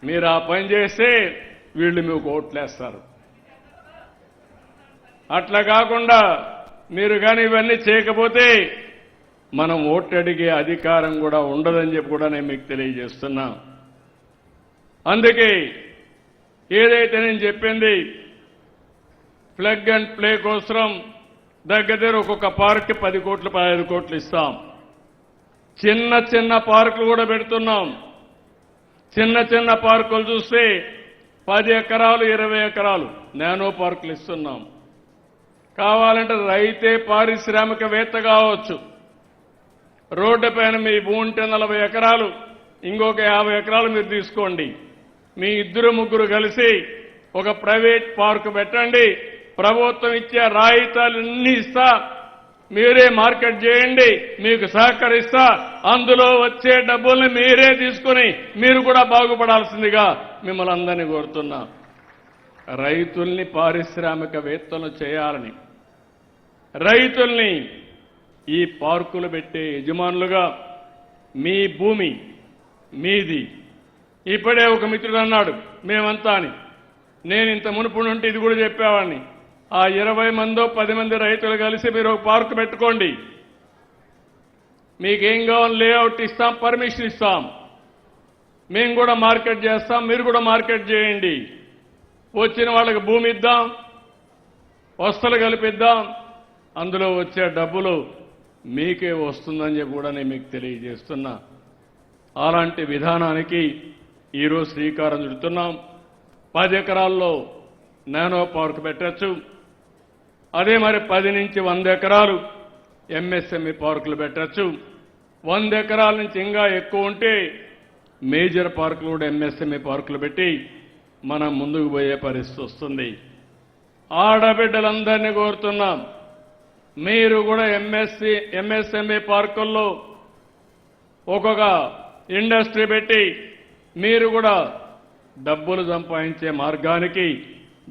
మీరు ఆ పని చేస్తే వీళ్ళు మీకు ఓట్లేస్తారు. అట్లా కాకుండా మీరు కానీ ఇవన్నీ చేయకపోతే మనం ఓట్లు అడిగే అధికారం కూడా ఉండదని చెప్పి కూడా నేను మీకు తెలియజేస్తున్నా. అందుకే ఏదైతే నేను చెప్పింది ప్లగ్ అండ్ ప్లే కోసం దగ్గర ఒక్కొక్క పార్క్ 10 కోట్లు 15 కోట్లు ఇస్తాం. చిన్న చిన్న పార్కులు కూడా పెడుతున్నాం. చిన్న చిన్న పార్కులు చూస్తే 10 ఎకరాలు 20 ఎకరాలు నానో పార్కులు ఇస్తున్నాం. కావాలంటే రైతే పారిశ్రామికవేత్త కావచ్చు. రోడ్డు పైన మీ భూమి ఉంటే 40 ఎకరాలు ఇంకొక 50 ఎకరాలు మీరు తీసుకోండి. మీ 2-3 కలిసి ఒక ప్రైవేట్ పార్కు పెట్టండి. ప్రభుత్వం ఇచ్చే రాయితీలన్నీ ఇస్తా, మీరే మార్కెట్ చేయండి, మీకు సహకరిస్తా. అందులో వచ్చే డబ్బుల్ని మీరే తీసుకుని మీరు కూడా బాగుపడాల్సిందిగా మిమ్మల్ని అందరినీ కోరుతున్నా. రైతుల్ని పారిశ్రామికవేత్తలు చేయాలని, రైతుల్ని ఈ పార్కులు పెట్టే యజమానులుగా, మీ భూమి మీది. ఇప్పుడే ఒక మిత్రుడు అన్నాడు మేమంతా అని. నేను ఇంత మునుపు నుండి ఇది కూడా చెప్పేవాడిని. ఆ 20 మందో 10 మంది రైతులు కలిసి మీరు ఒక పార్కు పెట్టుకోండి, మీకేం కావాలి లేఅవుట్ ఇస్తాం, పర్మిషన్ ఇస్తాం, మేము కూడా మార్కెట్ చేస్తాం, మీరు కూడా మార్కెట్ చేయండి. వచ్చిన వాళ్ళకి భూమి ఇద్దాం, వస్తువులు కల్పిద్దాం, అందులో వచ్చే డబ్బులు మీకే వస్తుందని చెప్పి కూడా నేను మీకు తెలియజేస్తున్నా. అలాంటి విధానానికి ఈరోజు శ్రీకారం చుడుతున్నాం. 10 ఎకరాల్లో నానో పార్క్ పెట్టచ్చు. అదే మరి 10 నుంచి 100 ఎకరాలు ఎంఎస్ఎంఈ పార్కులు పెట్టచ్చు. 100 ఎకరాల నుంచి ఇంకా ఎక్కువ ఉంటే మేజర్ పార్కులు కూడా ఎంఎస్ఎంఈ పార్కులు పెట్టి మనం ముందుకు పోయే పరిస్థితి వస్తుంది. ఆడబిడ్డలందరినీ కోరుతున్నాం, మీరు కూడా ఎంఎస్ఎంఈ పార్కుల్లో ఒక్కొక్క ఇండస్ట్రీ పెట్టి మీరు కూడా డబ్బులు సంపాదించే మార్గానికి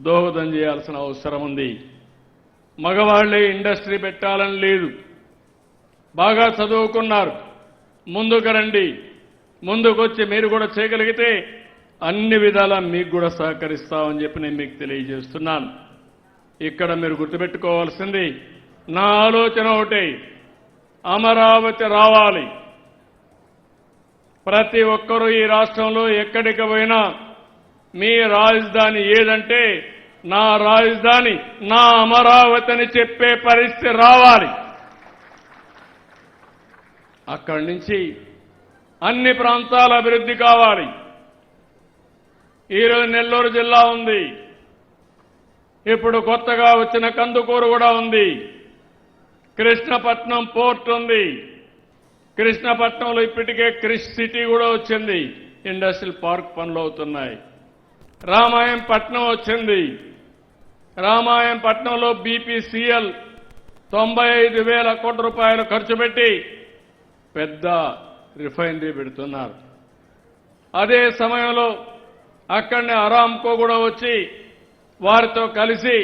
దోహదం చేయాల్సిన అవసరం ఉంది. మగవాళ్లే ఇండస్ట్రీ పెట్టాలని లేదు. బాగా చదువుకున్నారు, ముందుకు రండి. ముందుకొచ్చి మీరు కూడా చేయగలిగితే అన్ని విధాలా మీకు కూడా సహకరిస్తామని చెప్పి నేను మీకు తెలియజేస్తున్నాను. ఇక్కడ మీరు గుర్తుపెట్టుకోవాల్సింది, నా ఆలోచన ఒకటే, అమరావతి రావాలి. ప్రతి ఒక్కరూ ఈ రాష్ట్రంలో ఎక్కడికి పోయినా మీ రాజధాని ఏదంటే నా రాజధాని నా అమరావతి అని చెప్పే పరిస్థితి రావాలి. అక్కడి నుంచి అన్ని ప్రాంతాల అభివృద్ధి కావాలి. ఈరోజు నెల్లూరు జిల్లా ఉంది, ఇప్పుడు కొత్తగా వచ్చిన కందుకూరు కూడా ఉంది, కృష్ణపట్నం పోర్ట్ ఉంది, కృష్ణపట్నంలో ఇప్పటికే క్రిష్ సిటీ కూడా వచ్చింది, ఇండస్ట్రియల్ పార్క్ పనులు అవుతున్నాయి. రామాయంపట్నం వచ్చింది, రామాయంపట్నంలో బీపీసీఎల్ 95,000 కోట్ల రూపాయలు ఖర్చు పెట్టి పెద్ద రిఫైనరీ పెడుతున్నారు. అదే సమయంలో అక్కడనే అరామ్కో కూడా వచ్చి వారితో కలిసి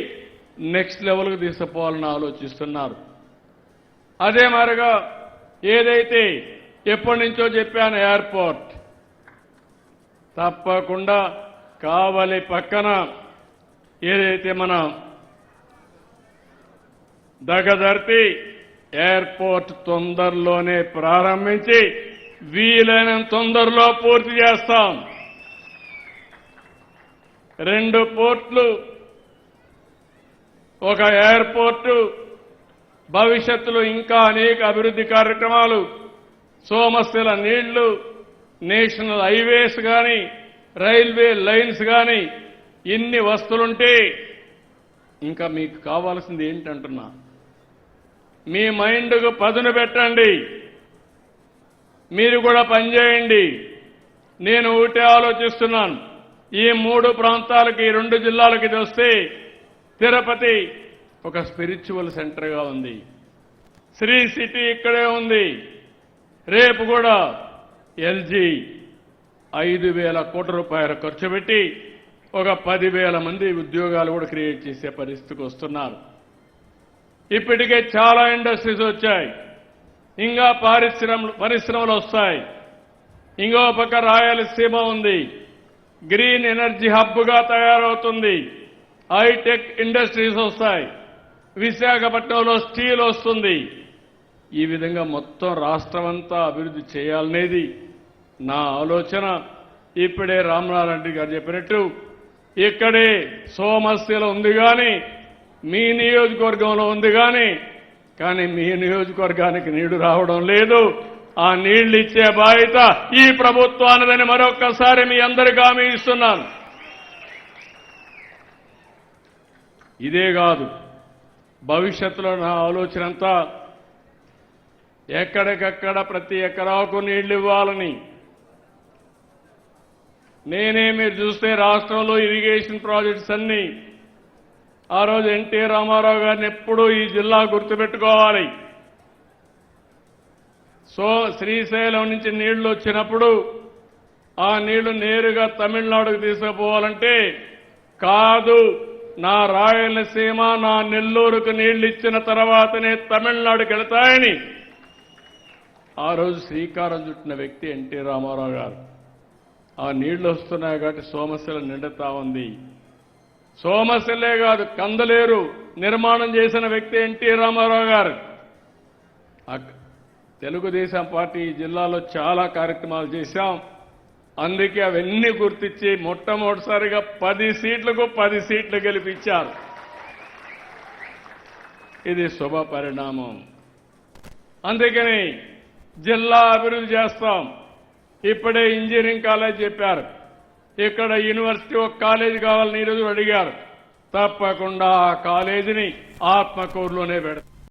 నెక్స్ట్ లెవెల్కు తీసుకుపోవాలని ఆలోచిస్తున్నారు. అదే మాదిరిగా ఏదైతే ఎప్పటి నుంచో చెప్పాను ఎయిర్పోర్ట్, తప్పకుండా కావలి పక్కన ఏదైతే మన దగదర్తి ఎయిర్పోర్ట్ తొందరలోనే ప్రారంభించి వీలైనంత తొందరలో పూర్తి చేస్తాం. 2 పోర్ట్లు, ఒక ఎయిర్పోర్టు, భవిష్యత్తులో ఇంకా అనేక అభివృద్ధి కార్యక్రమాలు, సోమశిల నీళ్లు, నేషనల్ హైవేస్ కానీ రైల్వే లైన్స్ కానీ ఇన్ని వస్తులుంటే ఇంకా మీకు కావాల్సింది ఏంటంటున్నా, మీ మైండ్కు పదును పెట్టండి, మీరు కూడా పనిచేయండి. నేను ఒకటే ఆలోచిస్తున్నాను, ఈ 3 ప్రాంతాలకి 2 జిల్లాలకి వస్తే తిరుపతి ఒక స్పిరిచువల్ సెంటర్గా ఉంది, శ్రీ సిటీ ఇక్కడే ఉంది. రేపు కూడా ఎల్జీ 5,000 కోట్ల రూపాయలు ఖర్చు పెట్టి ఒక 10,000 మంది ఉద్యోగాలు కూడా క్రియేట్ చేసే పరిస్థితికి వస్తున్నారు. ఇప్పటికే చాలా ఇండస్ట్రీస్ వచ్చాయి, ఇంకా పరిశ్రమలు వస్తాయి. ఇంకో పక్క రాయలసీమ ఉంది, గ్రీన్ ఎనర్జీ హబ్గా తయారవుతుంది. హైటెక్ ఇండస్ట్రీస్ వస్తాయి. విశాఖపట్నంలో స్టీల్ వస్తుంది. ఈ విధంగా మొత్తం రాష్ట్రమంతా అభివృద్ధి చేయాలనేది నా ఆలోచన. ఇప్పుడే రామనారాయణ గారు చెప్పినట్టు ఇక్కడే సోమస్యలో ఉంది కానీ మీ నియోజకవర్గంలో ఉంది కానీ మీ నియోజకవర్గానికి నీళ్లు రావడం లేదు. ఆ నీళ్లు ఇచ్చే బాధ్యత ఈ ప్రభుత్వానిదని మరొక్కసారి మీ అందరికీ హామీ ఇస్తున్నాను. ఇదే కాదు, భవిష్యత్తులో నా ఆలోచన అంతా ఎక్కడికక్కడ ప్రతి ఎకరాకు నీళ్లు ఇవ్వాలని. మీరు చూస్తే రాష్ట్రంలో ఇరిగేషన్ ప్రాజెక్ట్స్ అన్ని ఆ రోజు ఎన్టీ రామారావు గారిని ఎప్పుడూ ఈ జిల్లా గుర్తుపెట్టుకోవాలి. శ్రీశైలం నుంచి నీళ్లు వచ్చినప్పుడు ఆ నీళ్లు నేరుగా తమిళనాడుకు తీసుకుపోవాలంటే కాదు, నా రాయలసీమ నా నెల్లూరుకు నీళ్లు ఇచ్చిన తర్వాతనే తమిళనాడుకి వెళతాయని ఆ రోజు శ్రీకారం చుట్టిన వ్యక్తి ఎన్టీ రామారావు గారు. ఆ నీళ్లు వస్తున్నాయి కాబట్టి సోమశిల నిండుతా ఉంది. సోమశిలే కాదు, కందలేరు నిర్మాణం చేసిన వ్యక్తి ఎన్టీ రామారావు గారు. తెలుగుదేశం పార్టీ జిల్లాలో చాలా కార్యక్రమాలు చేశాం. అందుకే అవన్నీ గుర్తించి మొట్టమొదటిసారిగా 10 సీట్లకు 10 సీట్లు గెలిపించారు. ఇది శుభ పరిణామం. అందుకని జిల్లా అభివృద్ధి చేస్తాం. ఇప్పుడే ఇంజనీరింగ్ కాలేజ్ చెప్పారు. ఇక్కడ యూనివర్సిటీ ఒక కాలేజీ కావాలని ఈరోజు అడిగారు. తప్పకుండా ఆ కాలేజీని ఆత్మకూరులోనే పెడతాం.